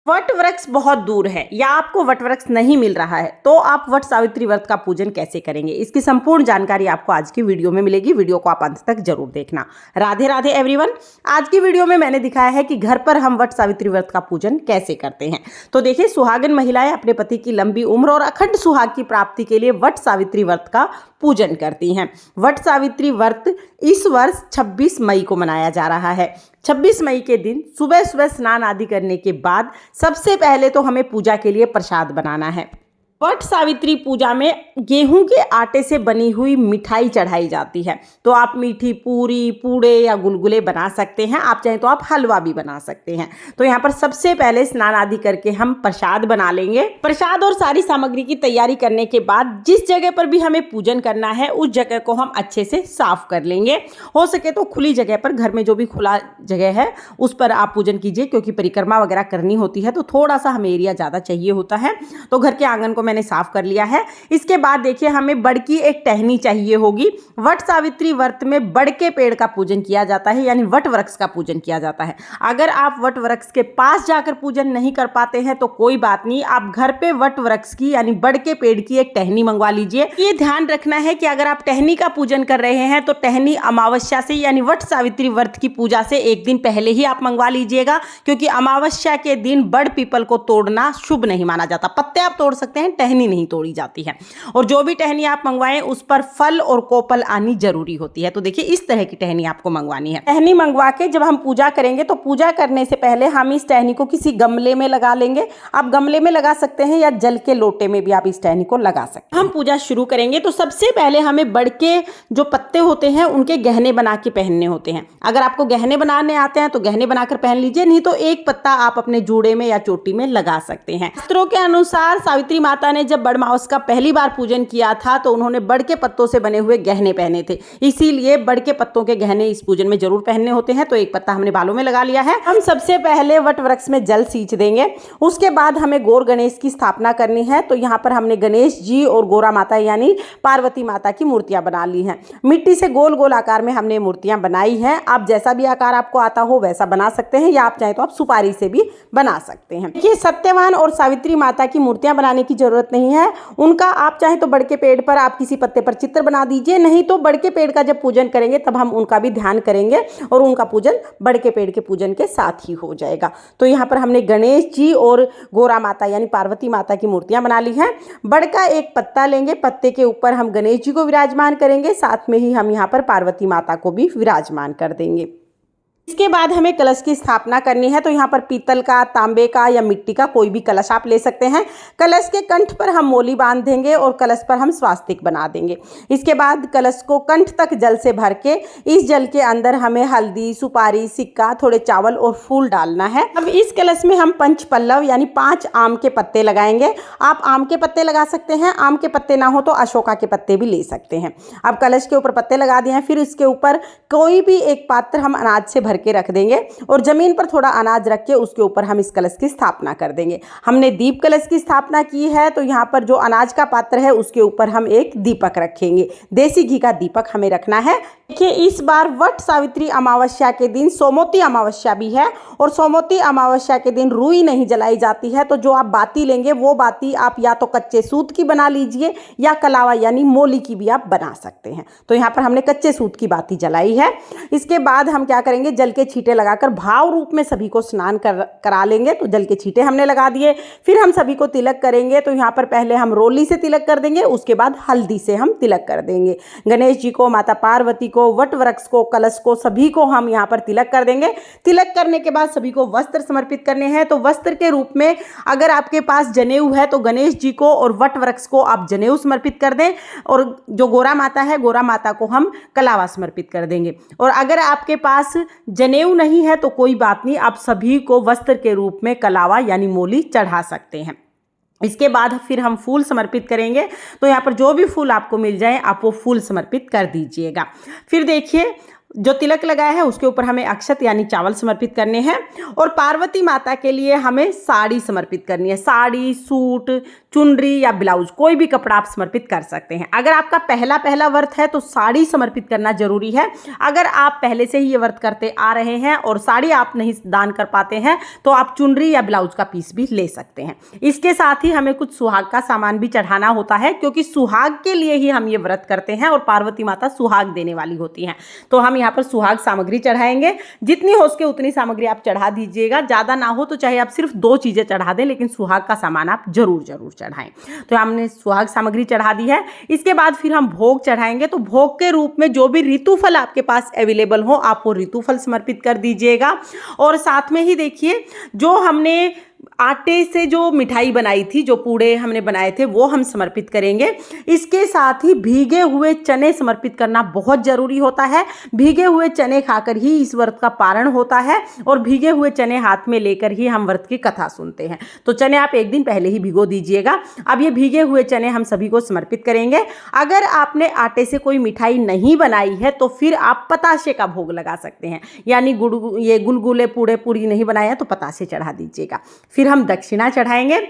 What वृक्ष बहुत दूर है या आपको वट वृक्ष नहीं मिल रहा है तो आप वट सावित्री व्रत का पूजन कैसे करेंगे, इसकी संपूर्ण जानकारी आपको आज की वीडियो में मिलेगी। वीडियो को आप अंत तक जरूर देखना। राधे राधे एवरीवन। आज की वीडियो में मैंने दिखाया है कि घर पर हम वट सावित्री व्रत का पूजन कैसे करते हैं। तो देखिए, सुहागन महिलाएं अपने पति की लंबी उम्र और अखंड सुहाग की प्राप्ति के लिए वट सावित्री व्रत का पूजन करती हैं। वट सावित्री व्रत इस वर्ष 26 मई को मनाया जा रहा है। 26 मई के दिन सुबह सुबह स्नान आदि करने के बाद सबसे पहले तो हमें पूजा के लिए प्रसाद बनाना है। वट सावित्री पूजा में गेहूं के आटे से बनी हुई मिठाई चढ़ाई जाती है। तो आप मीठी पूरी, पूड़े या गुलगुले बना सकते हैं। आप चाहें तो आप हलवा भी बना सकते हैं। तो यहाँ पर सबसे पहले स्नान आदि करके हम प्रसाद बना लेंगे। प्रसाद और सारी सामग्री की तैयारी करने के बाद जिस जगह पर भी हमें पूजन करना है उस जगह को हम अच्छे से साफ कर लेंगे। हो सके तो खुली जगह पर, घर में जो भी खुला जगह है उस पर आप पूजन कीजिए, क्योंकि परिक्रमा वगैरह करनी होती है तो थोड़ा सा हमें एरिया ज़्यादा चाहिए होता है। तो घर के आंगन को मैंने साफ कर लिया है। इसके बाद देखिए, हमें बड़ की एक टहनी चाहिए होगी। वट सावित्री व्रत में बड़ के पेड़ का पूजन किया जाता है, यानी वट वृक्ष का पूजन किया जाता है। अगर आप वट वृक्ष के पास जाकर पूजन नहीं कर पाते हैं तो कोई बात नहीं, आप घर पे वट वृक्ष की यानी बड़ के पेड़ की एक टहनी मंगवा लीजिए। ये ध्यान रखना है कि अगर आप टहनी का पूजन कर रहे हैं तो टहनी अमावस्या से यानी वट सावित्री व्रत की पूजा से एक दिन पहले ही आप मंगवा लीजिएगा, क्योंकि अमावस्या के दिन बड़ पीपल को तोड़ना शुभ नहीं माना जाता। पत्ते आप तोड़ सकते हैं, टहनी नहीं तोड़ी जाती है। और जो भी टहनी आप मंगवाएं उस पर फल और कोपल आनी जरूरी होती है। तो देखिए, इस तरह की टहनी आपको मंगवानी है। टहनी मंगवा के जब हम पूजा करेंगे तो पूजा करने से पहले हम इस टहनी को किसी गमले में लगा लेंगे। आप गमले में लगा सकते हैं या जल के लोटे में भी आप इस टहनी को लगा सकते हैं। हम पूजा शुरू करेंगे तो सबसे पहले हमें बड़ के जो पत्ते होते हैं उनके गहने बना के पहनने होते हैं। अगर आपको गहने बनाने आते हैं तो गहने बनाकर पहन लीजिए, नहीं तो एक पत्ता आप अपने जूड़े में या चोटी में लगा सकते हैं। शास्त्रों के अनुसार सावित्री माता ने जब बड़ मास का पहली बार पूजन किया था तो उन्होंने बड़ के पत्तों से बने हुए गहने पहने थे, इसीलिए बड़ के पत्तों के गहने इस पूजन में जरूर पहनने होते हैं। तो एक पत्ता हमने बालों में लगा लिया है। हम सबसे पहले वट वृक्ष में जल सींच देंगे। उसके बाद हमें गौर गणेश की स्थापना करनी है। तो यहाँ पर हमने गणेश जी और गौरा माता यानी पार्वती माता की मूर्तियां बना ली हैं। मिट्टी से गोल गोल आकार में हमने मूर्तियां बनाई हैं। आप जैसा भी आकार आपको आता हो वैसा बना सकते हैं, या आप चाहें तो आप सुपारी से भी बना सकते हैं। ये सत्यवान और सावित्री माता की मूर्तियां बनाने की जरूरत नहीं है। उनका आप चाहे तो बड़ के पेड़ पर आप किसी पत्ते पर चित्र बना दीजिए, नहीं तो बड़ के पेड़ का जब पूजन करेंगे तब हम उनका भी ध्यान करेंगे और उनका पूजन बड़ के पेड़ के पूजन के साथ ही हो जाएगा। तो यहाँ पर हमने गणेश जी और गौरा माता यानी पार्वती माता की मूर्तियां बना ली हैं। बड़ का एक पत्ता लेंगे, पत्ते के ऊपर हम गणेश जी को विराजमान करेंगे, साथ में ही हम यहाँ पर पार्वती माता को भी विराजमान कर देंगे। इसके बाद हमें कलश की स्थापना करनी है। तो यहाँ पर पीतल का, तांबे का या मिट्टी का कोई भी कलश आप ले सकते हैं। कलश के कंठ पर हम मोली बांध देंगे और कलश पर हम स्वास्तिक बना देंगे। इसके बाद कलश को कंठ तक जल से भर के इस जल के अंदर हमें हल्दी, सुपारी, सिक्का, थोड़े चावल और फूल डालना है। अब इस कलश में हम पंच पल्लव यानी 5 आम के पत्ते लगाएंगे। आप आम के पत्ते लगा सकते हैं, आम के पत्ते ना हो तो अशोका के पत्ते भी ले सकते हैं। अब कलश के ऊपर पत्ते लगा दिए हैं, फिर इसके ऊपर कोई भी एक पात्र हम अनाज से भर के रख देंगे और जमीन पर थोड़ा अनाज रख के उसके ऊपर हम इस कलश की स्थापना कर देंगे। हमने दीप कलश की स्थापना की है, तो यहाँ पर जो अनाज का पात्र है उसके ऊपर हम एक दीपक रखेंगे। देसी घी का दीपक हमें रखना है। देखिए, इस बार वट सावित्री अमावस्या के दिन सोमवती अमावस्या भी है और सोमवती अमावस्या के दिन रुई नहीं जलाई जाती है। तो जो आप बाती लेंगे वो बाती आप या तो कच्चे सूत की बना लीजिए या कलावा यानी मोली की भी आप बना सकते हैं। तो यहाँ पर हमने कच्चे सूत की बाती जलाई है। इसके बाद हम क्या करेंगे, जल के छींटे लगाकर भाव रूप में सभी को स्नान करा लेंगे। तो जल के छींटे हमने लगा दिए, फिर हम सभी को तिलक करेंगे। तो यहाँ पर पहले हम रोली से तिलक कर देंगे, उसके बाद हल्दी से हम तिलक कर देंगे। गणेश जी को, माता पार्वती को, वट वृक्ष को, कलश को, सभी को हम यहाँ पर तिलक कर देंगे। तिलक करने के बाद सभी को वस्त्र समर्पित करने हैं। तो वस्त्र के रूप में अगर आपके पास जनेऊ है तो गणेश जी को और वट वृक्ष को आप जनेऊ समर्पित कर दें, और जो गौरा माता है गौरा माता को हम कलावा समर्पित कर देंगे। और अगर आपके पास जनेऊ नहीं है तो कोई बात नहीं, आप सभी को वस्त्र के रूप में कलावा यानी मोली चढ़ा सकते हैं। इसके बाद फिर हम फूल समर्पित करेंगे। तो यहाँ पर जो भी फूल आपको मिल जाए आप वो फूल समर्पित कर दीजिएगा। फिर देखिए, जो तिलक लगाया है उसके ऊपर हमें अक्षत यानी चावल समर्पित करने हैं। और पार्वती माता के लिए हमें साड़ी समर्पित करनी है। साड़ी, सूट, चुनरी या ब्लाउज, कोई भी कपड़ा आप समर्पित कर सकते हैं। अगर आपका पहला व्रत है तो साड़ी समर्पित करना जरूरी है। अगर आप पहले से ही ये व्रत करते आ रहे हैं और साड़ी आप नहीं दान कर पाते हैं तो आप चुनरी या ब्लाउज का पीस भी ले सकते हैं। इसके साथ ही हमें कुछ सुहाग का सामान भी चढ़ाना होता है, क्योंकि सुहाग के लिए ही हम ये व्रत करते हैं और पार्वती माता सुहाग देने वाली होती हैं। तो हम यहाँ पर सुहाग सामग्री चढ़ाएंगे। जितनी हो सके उतनी सामग्री आप चढ़ा दीजिएगा। ज़्यादा ना हो तो चाहे आप सिर्फ 2 चीज़ें चढ़ा दें, लेकिन सुहाग का सामान आप जरूर चढ़ाएं। तो हमने सुहाग सामग्री चढ़ा दी है। इसके बाद फिर हम भोग चढ़ाएंगे। तो भोग के रूप में जो भी ऋतुफल आपके पास अवेलेबल हो आप वो ऋतुफल समर्पित कर दीजिएगा। और साथ में ही देखिए, जो हमने आटे से जो मिठाई बनाई थी, जो पूड़े हमने बनाए थे, वो हम समर्पित करेंगे। इसके साथ ही भीगे हुए चने समर्पित करना बहुत जरूरी होता है। भीगे हुए चने खाकर ही इस व्रत का पारण होता है और भीगे हुए चने हाथ में लेकर ही हम व्रत की कथा सुनते हैं। तो चने आप एक दिन पहले ही भिगो दीजिएगा। अब ये भीगे हुए चने हम सभी को समर्पित करेंगे। अगर आपने आटे से कोई मिठाई नहीं बनाई है तो फिर आप पतासे का भोग लगा सकते हैं, यानी ये गुलगुले, पूड़े, पूरी नहीं बनाए हैं तो पतासे चढ़ा दीजिएगा। फिर हम दक्षिणा चढ़ाएंगे।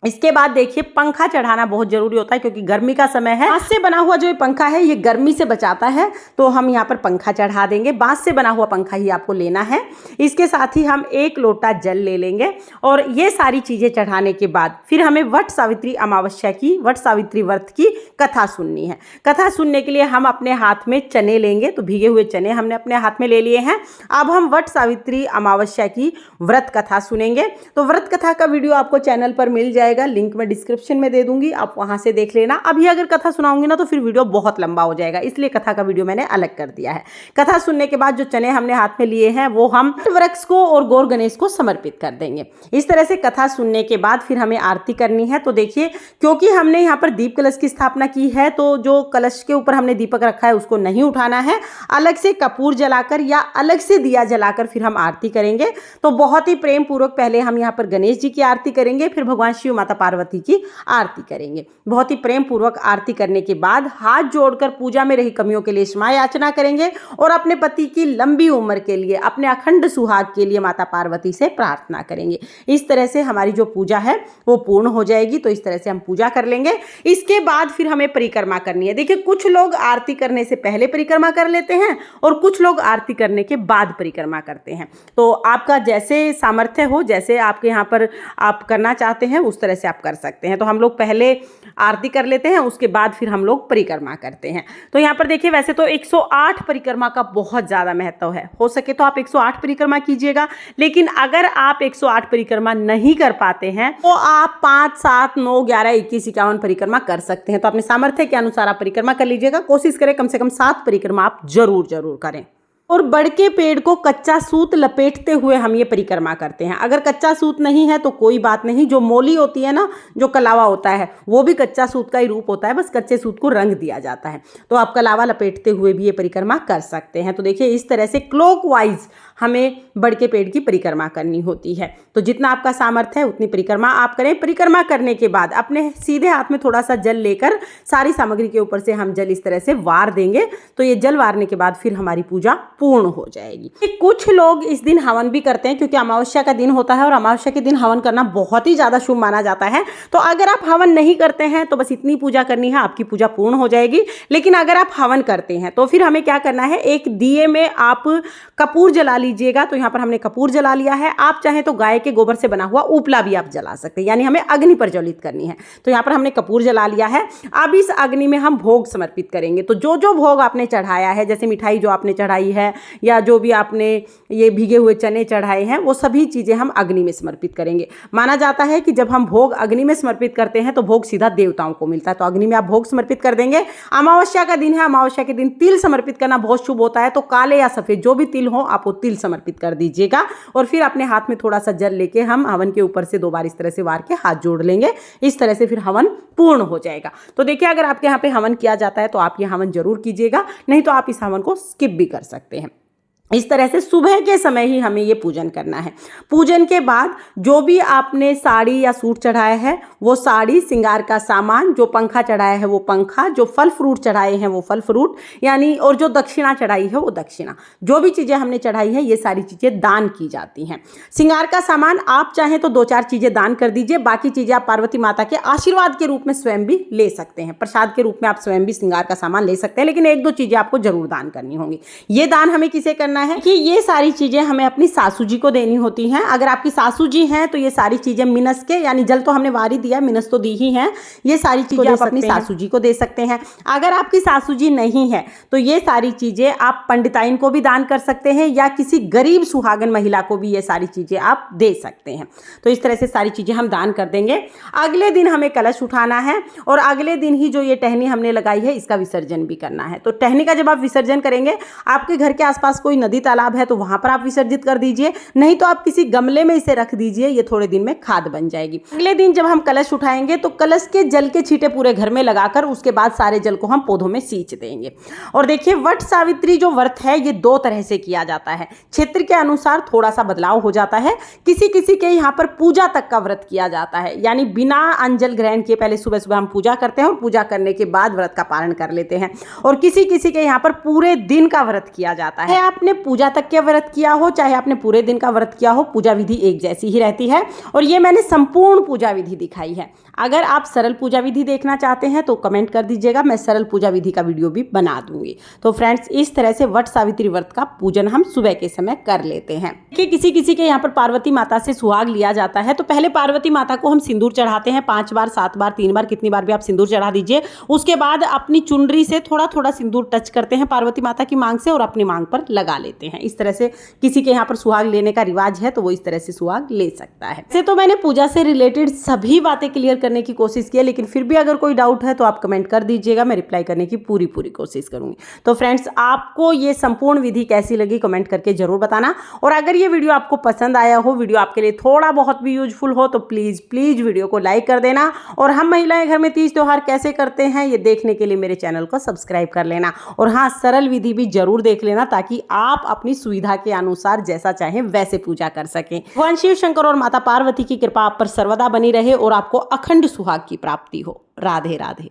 इसके बाद देखिए, पंखा चढ़ाना बहुत जरूरी होता है, क्योंकि गर्मी का समय है। बांस से बना हुआ जो ये पंखा है ये गर्मी से बचाता है, तो हम यहाँ पर पंखा चढ़ा देंगे। बांस से बना हुआ पंखा ही आपको लेना है। इसके साथ ही हम 1 लोटा जल ले लेंगे। और ये सारी चीज़ें चढ़ाने के बाद फिर हमें वट सावित्री अमावस्या की, वट सावित्री व्रत की कथा सुननी है। कथा सुनने के लिए हम अपने हाथ में चने लेंगे। तो भीगे हुए चने हमने अपने हाथ में ले लिए हैं। अब हम वट सावित्री अमावस्या की व्रत कथा सुनेंगे। तो व्रत कथा का वीडियो आपको चैनल पर मिल जाएगा, लिंक मैं डिस्क्रिप्शन में दे दूंगी, आप वहां से देख लेना। अभी अगर कथा सुनाऊंगी ना तो फिर वीडियो बहुत लंबा हो जाएगा, इसलिए कथा का वीडियो मैंने अलग कर दिया है। कथा सुनने के बाद जो चने हमने हाथ में लिए हैं वो हम वृक्ष को और गौर गणेश को समर्पित कर देंगे। इस तरह से कथा सुनने के बाद फिर हमें आरती करनी है। तो देखिए, क्योंकि हमने यहाँ पर दीप कलश की स्थापना की है तो जो कलश के ऊपर हमने दीपक रखा है उसको नहीं उठाना है। अलग से कपूर जलाकर या अलग से दिया जलाकर फिर हम आरती करेंगे। तो बहुत ही प्रेम पूर्वक पहले हम यहाँ पर गणेश जी की आरती करेंगे, फिर भगवान शिव माता पार्वती की आरती करेंगे। बहुत ही प्रेम पूर्वक आरती करने के बाद हाथ जोड़कर पूजा में रही कमियों के लिए क्षमा याचना करेंगे और अपने पति की लंबी उम्र के लिए, अपने अखंड सुहाग के लिए माता पार्वती से प्रार्थना करेंगे। इस तरह से हमारी जो पूजा है वो पूर्ण हो जाएगी। तो इस तरह से हम पूजा कर लेंगे। इसके बाद फिर हमें परिक्रमा करनी है। देखिए, कुछ लोग आरती करने से पहले परिक्रमा कर लेते हैं और कुछ लोग आरती करने के बाद परिक्रमा करते हैं। तो आपका जैसे सामर्थ्य हो, जैसे आपके यहाँ पर आप करना चाहते हैं उस तरह से आप कर सकते हैं। तो हम लोग पहले आरती कर लेते हैं, उसके बाद फिर हम लोग परिक्रमा करते हैं। तो यहाँ पर देखिए, वैसे तो 108 परिक्रमा का बहुत ज़्यादा महत्व है। हो सके तो आप 108 परिक्रमा कीजिएगा, लेकिन अगर आप 108 परिक्रमा नहीं कर पाते हैं तो आप 5, 7, 9, 11, 21, 51 परिक्रमा कर सकते हैं। तो अपने सामर्थ्य के अनुसार आप परिक्रमा कर लीजिएगा। कोशिश करें कम से कम 7 परिक्रमा आप जरूर करें। और बड़ के पेड़ को कच्चा सूत लपेटते हुए हम ये परिक्रमा करते हैं। अगर कच्चा सूत नहीं है तो कोई बात नहीं, जो मोली होती है ना, जो कलावा होता है, वो भी कच्चा सूत का ही रूप होता है, बस कच्चे सूत को रंग दिया जाता है। तो आप कलावा लपेटते हुए भी ये परिक्रमा कर सकते हैं। तो देखिए, इस तरह से क्लॉकवाइज हमें बड़ के पेड़ की परिक्रमा करनी होती है। तो जितना आपका सामर्थ्य है उतनी परिक्रमा आप करें। परिक्रमा करने के बाद अपने सीधे हाथ में थोड़ा सा जल लेकर सारी सामग्री के ऊपर से हम जल इस तरह से वार देंगे। तो ये जल वारने के बाद फिर हमारी पूजा पूर्ण हो जाएगी। कुछ लोग इस दिन हवन भी करते हैं, क्योंकि अमावस्या का दिन होता है और अमावस्या के दिन हवन करना बहुत ही ज़्यादा शुभ माना जाता है। तो अगर आप हवन नहीं करते हैं तो बस इतनी पूजा करनी है, आपकी पूजा पूर्ण हो जाएगी। लेकिन अगर आप हवन करते हैं तो फिर हमें क्या करना है, एक दिए में आप कपूर जला लीजिएगा। तो यहाँ पर हमने कपूर जला लिया है। आप चाहें तो गाय के गोबर से बना हुआ उपला भी आप जला सकते हैं, यानी हमें अग्नि प्रज्वलित करनी है। तो यहाँ पर हमने कपूर जला लिया है। अब इस अग्नि में हम भोग समर्पित करेंगे। तो जो जो भोग आपने चढ़ाया है, जैसे मिठाई जो आपने चढ़ाई है या जो भी आपने ये भीगे हुए चने चढ़ाए हैं, वो सभी चीज़ें हम अग्नि में समर्पित करेंगे। माना जाता है कि जब हम भोग अग्नि में समर्पित करते हैं तो भोग सीधा देवताओं को मिलता है। तो अग्नि में आप भोग समर्पित कर देंगे। अमावस्या का दिन है, अमावस्या के दिन तिल समर्पित करना बहुत शुभ होता है। तो काले या सफ़ेद जो भी तिल हो आप वो तिल समर्पित कर दीजिएगा। और फिर अपने हाथ में थोड़ा सा जल लेके हम हवन के ऊपर से 2 बार इस तरह से वार के हाथ जोड़ लेंगे। इस तरह से फिर हवन पूर्ण हो जाएगा। तो देखिए, अगर आपके यहाँ पे हवन किया जाता है तो आप ये हवन जरूर कीजिएगा, नहीं तो आप इस हवन को स्किप भी कर सकते हैं। इस तरह से सुबह के समय ही हमें ये पूजन करना है। पूजन के बाद जो भी आपने साड़ी या सूट चढ़ाया है वो साड़ी, श्रृंगार का सामान, जो पंखा चढ़ाया है वो पंखा, जो फल फ्रूट चढ़ाए हैं वो फल फ्रूट, यानी और जो दक्षिणा चढ़ाई है वो दक्षिणा, जो भी चीज़ें हमने चढ़ाई है ये सारी चीज़ें दान की जाती हैं। श्रृंगार का सामान आप चाहें तो 2-4 चीज़ें दान कर दीजिए, बाकी चीज़ें आप पार्वती माता के आशीर्वाद के रूप में स्वयं भी ले सकते हैं। प्रसाद के रूप में आप स्वयं भी श्रृंगार का सामान ले सकते हैं, लेकिन 1-2 चीज़ें आपको जरूर दान करनी होंगी। ये दान हमें किसे करना है कि ये सारी चीजें हमें अपनी सासू जी को देनी होती हैं। अगर आपकी सासू जी हैं तो ये सारी चीजें मिनस के, यानी जल तो हमने वारी दिया, मिनस तो दी ही हैं, ये सारी चीजें आप अपनी सासू जी को दे सकते हैं। अगर आपकी सासू जी नहीं है तो ये सारी चीजें आप पंडिताइन को भी दान कर सकते हैं, या किसी गरीब सुहागन महिला को भी ये सारी चीजें आप दे सकते हैं। तो इस तरह से सारी चीजें हम दान कर देंगे। अगले दिन हमें कलश उठाना है और अगले दिन ही जो ये टहनी हमने लगाई है इसका विसर्जन भी करना है। तो टहनी का जब आप विसर्जन करेंगे, आपके घर के आसपास कोई नदी तालाब है तो वहां पर आप विसर्जित कर दीजिए, नहीं तो आप किसी गमले में इसे रख दीजिए, ये थोड़े दिन में खाद बन जाएगी। अगले दिन जब हम कलश उठाएंगे तो कलश के जल के छींटे पूरे घर में लगाकर उसके बाद सारे जल को हम पौधों में सींच देंगे। और देखिए, वट सावित्री जो व्रत है ये 2 तरह से किया जाता है। क्षेत्र के अनुसार थोड़ा सा बदलाव हो जाता है। किसी किसी के यहाँ पर पूजा तक का व्रत किया जाता है, यानी बिना अंजल ग्रहण किए पहले सुबह सुबह हम पूजा करते हैं और पूजा करने के बाद व्रत का पारण कर लेते हैं। और किसी किसी के यहाँ पर पूरे दिन का व्रत किया जाता है। आपने पूजा तक के व्रत किया हो चाहे आपने पूरे दिन का व्रत किया हो, पूजा विधि एक जैसी ही रहती है। और ये मैंने संपूर्ण पूजा विधि दिखाई है। अगर आप सरल पूजा विधि देखना चाहते हैं तो कमेंट कर दीजिएगा, मैं सरल पूजा विधि का वीडियो भी बना दूंगी। तो फ्रेंड्स, इस तरह से वट सावित्री व्रत का पूजन हम सुबह के समय कर लेते हैं। कि किसी किसी के यहाँ पर पार्वती माता से सुहाग लिया जाता है तो पहले पार्वती माता को हम सिंदूर चढ़ाते हैं 5 बार, 7 बार, 3 बार, कितनी बार भी आप सिंदूर चढ़ा दीजिए। उसके बाद अपनी चुनरी से थोड़ा थोड़ा सिंदूर टच करते हैं पार्वती माता की मांग से और अपनी मांग पर लगा लेते हैं। इस तरह से किसी के यहाँ पर सुहाग लेने का रिवाज है तो वो इस तरह से सुहाग ले सकता है। वैसे तो मैंने पूजा से रिलेटेड सभी बातें क्लियर करने की कोशिश की है, लेकिन फिर भी अगर कोई डाउट है तो आप कमेंट कर दीजिएगा, मैं रिप्लाई करने की पूरी कोशिश करूंगी। तो फ्रेंड्स, आपको ये संपूर्ण विधि कैसी लगी कमेंट करके जरूर बताना। और अगर ये वीडियो आपको पसंद आया हो, वीडियो आपके लिए थोड़ा बहुत भी यूजफुल हो तो प्लीज वीडियो को लाइक कर देना। और हम महिलाएं घर में तीज त्योहार कैसे करते हैं ये देखने के लिए मेरे चैनल को सब्सक्राइब कर लेना। और हाँ, सरल विधि भी जरूर देख लेना ताकि आप अपनी सुविधा के अनुसार जैसा चाहें वैसे पूजा कर सकें। भगवान शिव शंकर और माता पार्वती की कृपा आप पर सर्वदा बनी रहे और आपको अखंड सुहाग की प्राप्ति हो। राधे राधे।